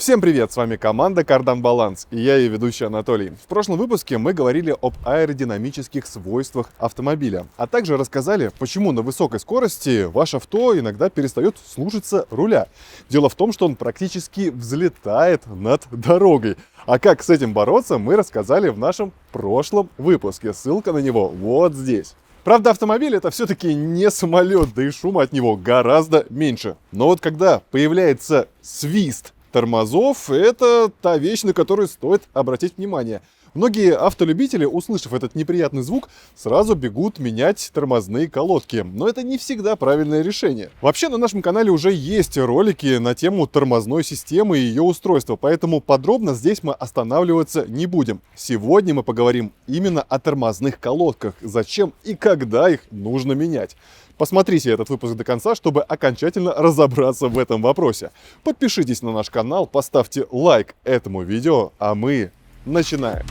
Всем привет, с вами команда Кардан Баланс и я ее ведущий Анатолий. В прошлом выпуске мы говорили об аэродинамических свойствах автомобиля, а также рассказали, почему на высокой скорости ваше авто иногда перестает слушаться руля. Дело в том, что он практически взлетает над дорогой. А как с этим бороться, мы рассказали в нашем прошлом выпуске. Ссылка на него вот здесь. Правда, автомобиль это все-таки не самолет, да и шума от него гораздо меньше. Но вот когда появляется свист тормозов, это та вещь, на которую стоит обратить внимание. Многие автолюбители, услышав этот неприятный звук, сразу бегут менять тормозные колодки. Но это не всегда правильное решение. Вообще на нашем канале уже есть ролики на тему тормозной системы и ее устройства, поэтому подробно здесь мы останавливаться не будем. Сегодня мы поговорим именно о тормозных колодках, зачем и когда их нужно менять. Посмотрите этот выпуск до конца, чтобы окончательно разобраться в этом вопросе. Подпишитесь на наш канал, поставьте лайк этому видео, а мы начинаем.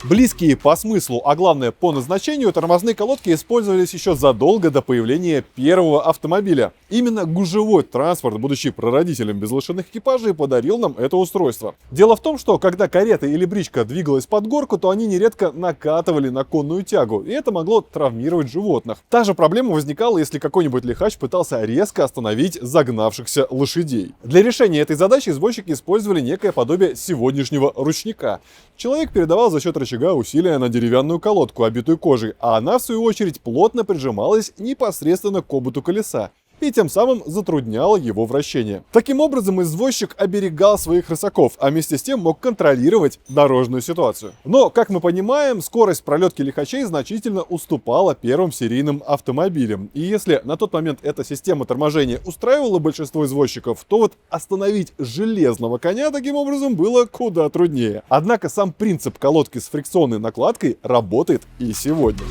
Близкие по смыслу, а главное по назначению, тормозные колодки использовались еще задолго до появления первого автомобиля. Именно гужевой транспорт, будучи прародителем безлошадных экипажей, подарил нам это устройство. Дело в том, что когда карета или бричка двигалась под горку, то они нередко накатывали на конную тягу, и это могло травмировать животных. Та же проблема возникала, если какой-нибудь лихач пытался резко остановить загнавшихся лошадей. Для решения этой задачи извозчики использовали некое подобие сегодняшнего ручника. Человек передавал за счет рычага усилия на деревянную колодку, обитую кожей, а она, в свою очередь, плотно прижималась непосредственно к ободу колеса и тем самым затрудняла его вращение. Таким образом, извозчик оберегал своих рысаков, а вместе с тем мог контролировать дорожную ситуацию. Но, как мы понимаем, скорость пролетки лихачей значительно уступала первым серийным автомобилям. И если на тот момент эта система торможения устраивала большинство извозчиков, то вот остановить железного коня таким образом было куда труднее. Однако сам принцип колодки с фрикционной накладкой работает и сегодня.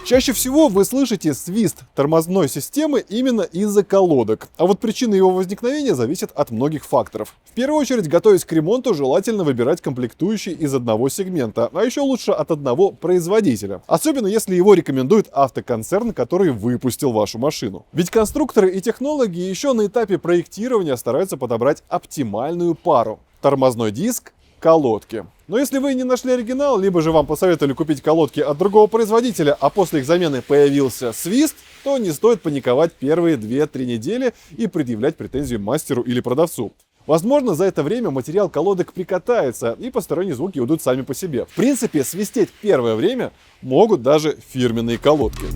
Чаще всего вы слышите свист тормозной системы именно из-за колодок, а вот причина его возникновения зависит от многих факторов. В первую очередь, готовясь к ремонту, желательно выбирать комплектующие из одного сегмента, а еще лучше от одного производителя. Особенно если его рекомендует автоконцерн, который выпустил вашу машину. Ведь конструкторы и технологи еще на этапе проектирования стараются подобрать оптимальную пару. Тормозной диск, колодки. Но если вы не нашли оригинал, либо же вам посоветовали купить колодки от другого производителя, а после их замены появился свист, то не стоит паниковать первые 2-3 недели и предъявлять претензию мастеру или продавцу. Возможно, за это время материал колодок прикатается, и посторонние звуки уйдут сами по себе. В принципе, свистеть первое время могут даже фирменные колодки.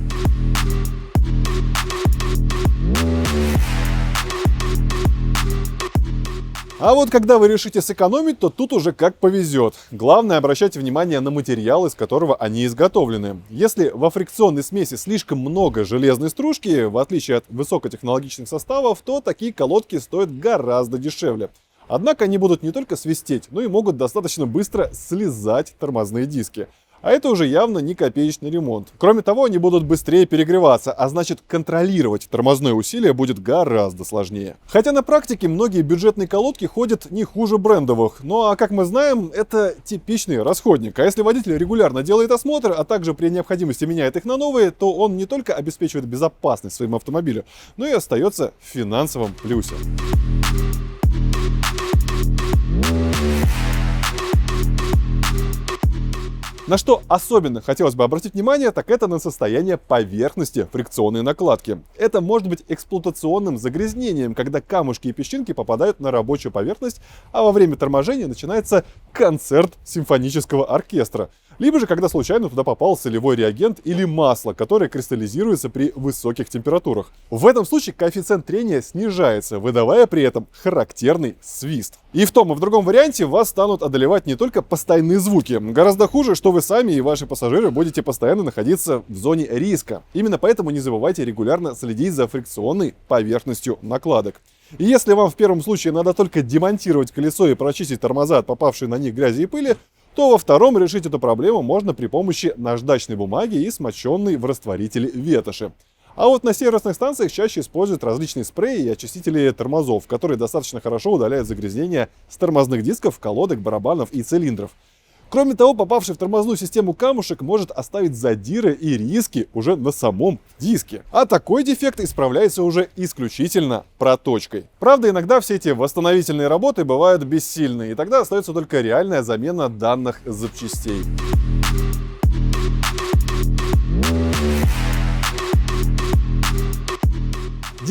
А вот когда вы решите сэкономить, то тут уже как повезет. Главное, обращайте внимание на материал, из которого они изготовлены. Если во фрикционной смеси слишком много железной стружки, в отличие от высокотехнологичных составов, то такие колодки стоят гораздо дешевле. Однако они будут не только свистеть, но и могут достаточно быстро слезать тормозные диски. А это уже явно не копеечный ремонт. Кроме того, они будут быстрее перегреваться, а значит контролировать тормозное усилие будет гораздо сложнее. Хотя на практике многие бюджетные колодки ходят не хуже брендовых. Ну а как мы знаем, это типичный расходник. А если водитель регулярно делает осмотр, а также при необходимости меняет их на новые, то он не только обеспечивает безопасность своему автомобилю, но и остается в финансовом плюсе. На что особенно хотелось бы обратить внимание, так это на состояние поверхности фрикционной накладки. Это может быть эксплуатационным загрязнением, когда камушки и песчинки попадают на рабочую поверхность, а во время торможения начинается концерт симфонического оркестра. Либо же, когда случайно туда попал солевой реагент или масло, которое кристаллизируется при высоких температурах. В этом случае коэффициент трения снижается, выдавая при этом характерный свист. И в том и в другом варианте вас станут одолевать не только постоянные звуки. Гораздо хуже, что вы сами и ваши пассажиры будете постоянно находиться в зоне риска. Именно поэтому не забывайте регулярно следить за фрикционной поверхностью накладок. И если вам в первом случае надо только демонтировать колесо и прочистить тормоза от попавшей на них грязи и пыли, то во втором решить эту проблему можно при помощи наждачной бумаги и смоченной в растворителе ветоши. А вот на сервисных станциях чаще используют различные спреи и очистители тормозов, которые достаточно хорошо удаляют загрязнения с тормозных дисков, колодок, барабанов и цилиндров. Кроме того, попавший в тормозную систему камушек может оставить задиры и риски уже на самом диске. А такой дефект исправляется уже исключительно проточкой. Правда, иногда все эти восстановительные работы бывают бессильны, и тогда остается только реальная замена данных запчастей.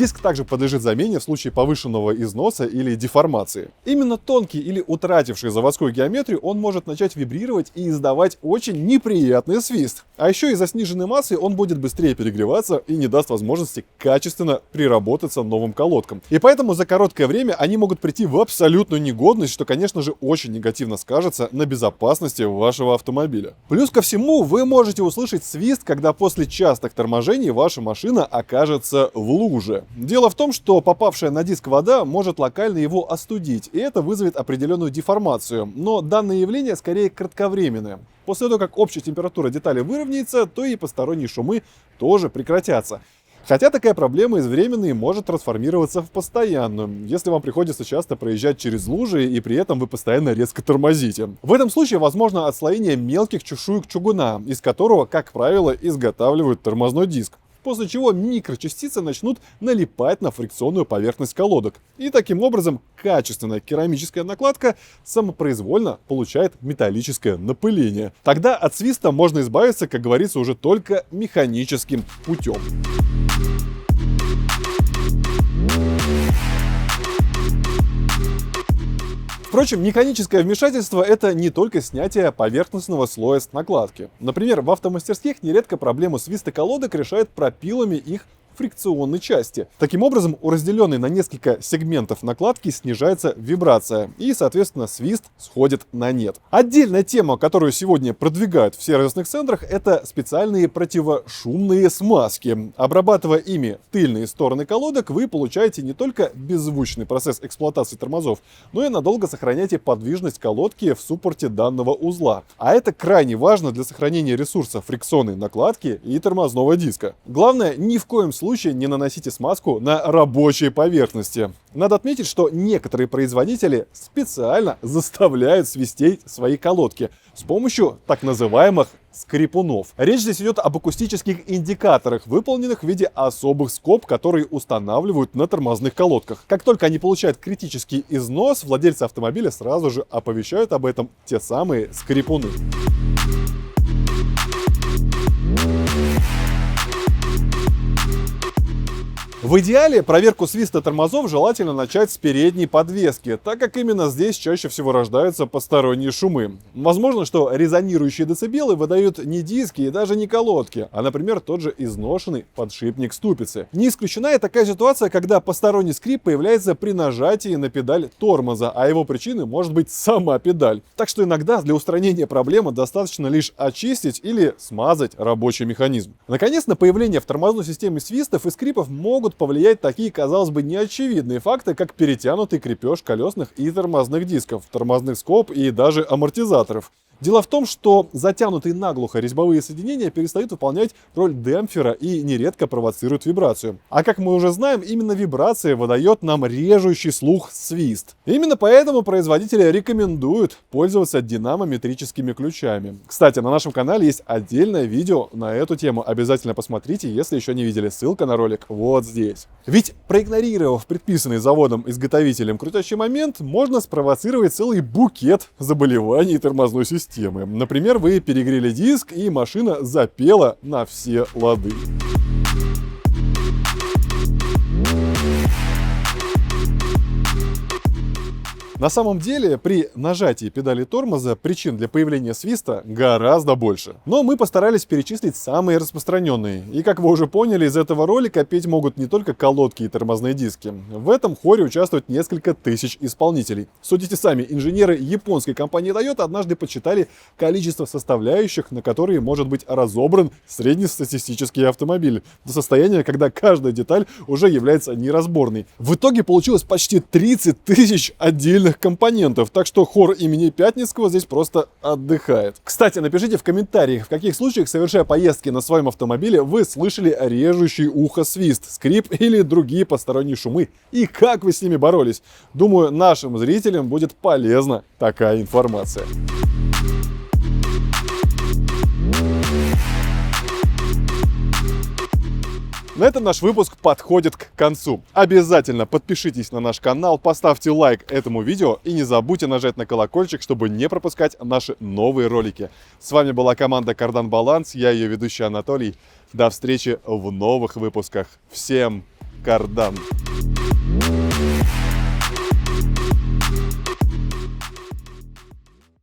Диск также подлежит замене в случае повышенного износа или деформации. Именно тонкий или утративший заводскую геометрию он может начать вибрировать и издавать очень неприятный свист. А еще из-за сниженной массы он будет быстрее перегреваться и не даст возможности качественно приработаться новым колодкам. И поэтому за короткое время они могут прийти в абсолютную негодность, что, конечно же, очень негативно скажется на безопасности вашего автомобиля. Плюс ко всему, вы можете услышать свист, когда после частых торможений ваша машина окажется в луже. Дело в том, что попавшая на диск вода может локально его остудить, и это вызовет определенную деформацию. Но данное явление скорее кратковременное. После того, как общая температура детали выровняется, то и посторонние шумы тоже прекратятся. Хотя такая проблема из временной может трансформироваться в постоянную, если вам приходится часто проезжать через лужи и при этом вы постоянно резко тормозите. В этом случае возможно отслоение мелких чешуек чугуна, из которого, как правило, изготавливают тормозной диск. После чего микрочастицы начнут налипать на фрикционную поверхность колодок. И таким образом качественная керамическая накладка самопроизвольно получает металлическое напыление. Тогда от свиста можно избавиться, как говорится, уже только механическим путем. Впрочем, механическое вмешательство – это не только снятие поверхностного слоя с накладки. Например, в автомастерских нередко проблему свиста колодок решают пропилами их фрикционной части. Таким образом, у разделенной на несколько сегментов накладки снижается вибрация и, соответственно, свист сходит на нет. Отдельная тема, которую сегодня продвигают в сервисных центрах, это специальные противошумные смазки. Обрабатывая ими тыльные стороны колодок, вы получаете не только беззвучный процесс эксплуатации тормозов, но и надолго сохраняете подвижность колодки в суппорте данного узла. А это крайне важно для сохранения ресурса фрикционной накладки и тормозного диска. Главное, ни в коем случае не наносите смазку на рабочие поверхности. Надо отметить, что некоторые производители специально заставляют свистеть свои колодки с помощью так называемых скрипунов. Речь здесь идет об акустических индикаторах, выполненных в виде особых скоб, которые устанавливают на тормозных колодках. Как только они получают критический износ, владельцы автомобиля сразу же оповещают об этом те самые скрипуны. В идеале проверку свиста тормозов желательно начать с передней подвески, так как именно здесь чаще всего рождаются посторонние шумы. Возможно, что резонирующие децибелы выдают не диски и даже не колодки, а, например, тот же изношенный подшипник ступицы. Не исключена и такая ситуация, когда посторонний скрип появляется при нажатии на педаль тормоза, а его причиной может быть сама педаль. Так что иногда для устранения проблемы достаточно лишь очистить или смазать рабочий механизм. Наконец, на появление в тормозной системе свистов и скрипов могут повлиять такие, казалось бы, неочевидные факты, как перетянутый крепеж колесных и тормозных дисков, тормозных скоб и даже амортизаторов. Дело в том, что затянутые наглухо резьбовые соединения перестают выполнять роль демпфера и нередко провоцируют вибрацию. А как мы уже знаем, именно вибрация выдает нам режущий слух свист. Именно поэтому производители рекомендуют пользоваться динамометрическими ключами. Кстати, на нашем канале есть отдельное видео на эту тему. Обязательно посмотрите, если еще не видели. Ссылка на ролик вот здесь. Ведь проигнорировав предписанный заводом-изготовителем крутящий момент, можно спровоцировать целый букет заболеваний тормозной системы. Например, вы перегрели диск, и машина запела на все лады. На самом деле, при нажатии педали тормоза причин для появления свиста гораздо больше. Но мы постарались перечислить самые распространенные. И как вы уже поняли, из этого ролика петь могут не только колодки и тормозные диски. В этом хоре участвуют несколько тысяч исполнителей. Судите сами, инженеры японской компании Toyota однажды подсчитали количество составляющих, на которые может быть разобран среднестатистический автомобиль, до состояния, когда каждая деталь уже является неразборной. В итоге получилось почти 30 тысяч отдельных компонентов, так что хор имени Пятницкого здесь просто отдыхает. Кстати, напишите в комментариях, в каких случаях, совершая поездки на своем автомобиле, вы слышали режущий ухо свист, скрип или другие посторонние шумы, и как вы с ними боролись. Думаю, нашим зрителям будет полезна такая информация. На этом наш выпуск подходит к концу. Обязательно подпишитесь на наш канал, поставьте лайк этому видео и не забудьте нажать на колокольчик, чтобы не пропускать наши новые ролики. С вами была команда Кардан Баланс, я ее ведущий Анатолий. До встречи в новых выпусках. Всем кардан!